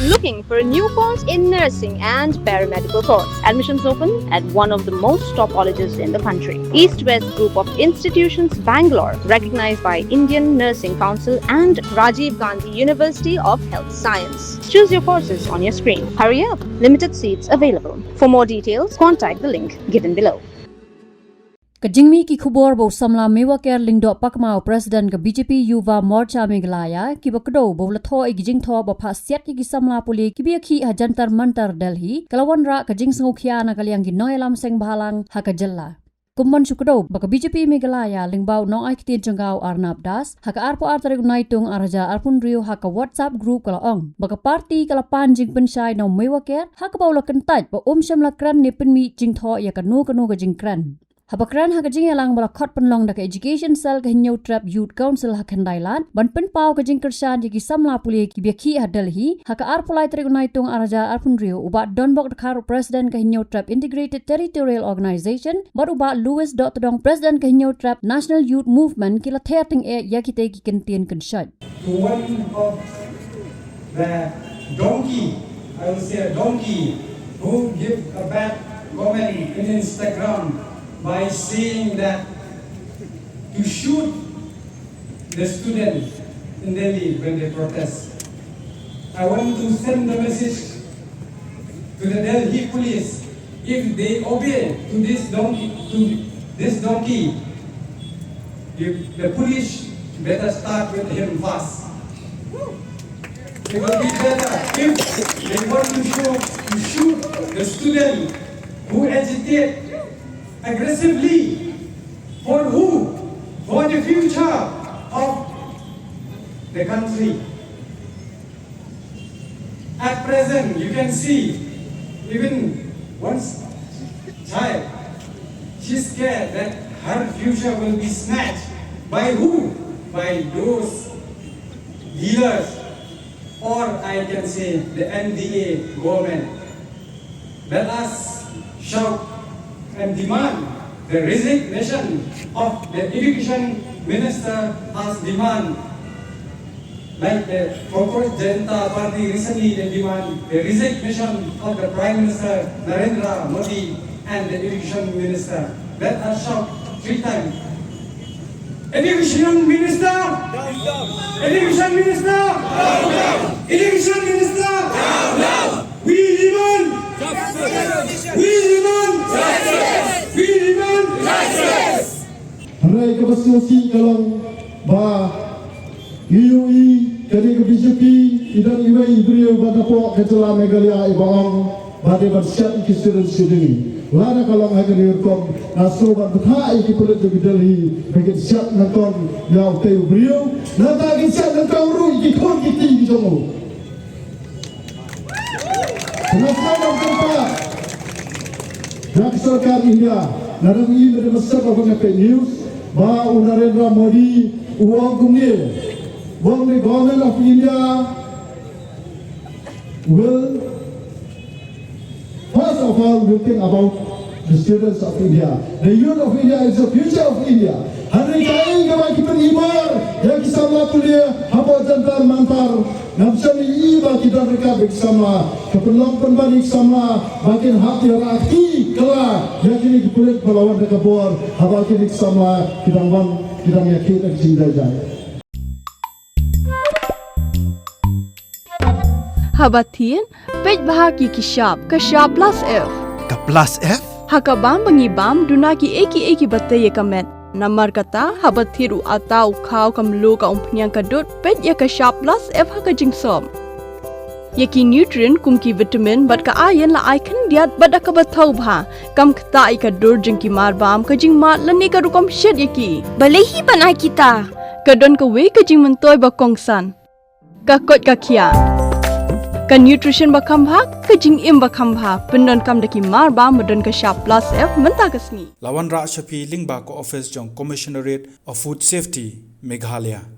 Looking for a new course in nursing and paramedical course? Admissions open at one of the most top colleges in the country. East-West Group of Institutions, Bangalore, recognized by Indian Nursing Council and Rajiv Gandhi University of Health Science. Choose your courses on your screen. Hurry up! Limited seats available. For more details, contact the link given below. Kajingmi ki khubor bo Samla mewa ker lingdo pakmao President ka BJP Yuva Morcha Meghalaya ki bakdo bo latho igijing tho bo pha Siat ki Samla Pule ki biakhi hajantar mantar Delhi kalawan ra kajing sngukhiya na kalyang gi noilam seng balang ha ka Jylla. Kumban sukdo baka BJP Meghalaya lingbao no ai kitin jangau Arnab Das ha ka arpo artare naitung araja arpun rio ha ka WhatsApp group kala ong baka party kala panjing penshai no mewa ker ha ka bawla kentaj bo shamla kran ne penmi jing tho ya ka no ka jing kran. Habakran hakajing yalang bala khot penlong da ka education cell ka hinyo trap youth council ha Khyndailad ban pen pau ka jing kersan ki Samla Pule ki biakhi ha Delhi ha ka arpulai tre naitung araja arpun rio uba donbok da kharo president ka hinyo trap integrated territorial organization bar uba Louis Dotodong president ka hinyo trap national youth movement ki la therting e yakite ki kentien kenshad. To one of the donkey, I will say a donkey, who give a bad comment in Instagram by saying that to shoot the students in Delhi when they protest. I want to send the message to the Delhi police: if they obey to this donkey, the police better start with him fast. It will be better if they want to shoot the student who agitate aggressively. For who? For the future of the country. At present, you can see even one child, she's scared that her future will be snatched. By who? By those dealers, or I can say the NDA government. Let us shout and demand the resignation of the education minister as demand, like the Congress Janata Party recently they demand the resignation of the Prime Minister Narendra Modi and the education minister. Let us shout 3 times. Education minister! Down, down. Education minister! Down, down. Education minister! Down, down. We demand justice! We demand justice! We demand justice! Harai ke bersiasi kalau ba UI dari ke BJP idan ibai beliau pada pok ke Jylla Meghalaya ibang pada bersiap ke student lada kalau hadir rekom naso berthai ke Pule di Delhi bagi siap nonton yang tahu beliau nata ke siap nonton ru ke kon kita di jomo. Kenapa kita Rak Sarkar India narang ini bermasa bagaimana fake news ba Narendra Modi uang kumni wong the government of India will first of all will think about the students of India. The youth of India is the future of India. Hari kali kami kita ibar yang Samla Pule apa jantar mantar namsami iba kita mereka bersama keperluan pembalik sama bagian hati rakyat kelak yang kini kulit melawan dekabor apa kini sama kita yakin dan Khyndailad. Habatin pej bahagi kishap kashap plus F ka plus F hakabam bangibam dunaki eki batay kamet namar kata habathiru atau khaw kamlo ka umpnyang kadut pej ya kashap plus F hakajing som yaki nutrient kumki vitamin bat ka iron la icon diat bat ka bathau bha kam khta ai ka dur jingki mar bam ka jing mat lani ka rukom shed yaki balehi banai kita kadon ka we ka jing mentoy ba kongsan ka kot ka khia ka nutrition bakam bha ka jing im bakam bha pendon kam daki mar ba modon ka sharp plus F menta kasni lawan ra shapi lingba ko office jong commissionerate of food safety Meghalaya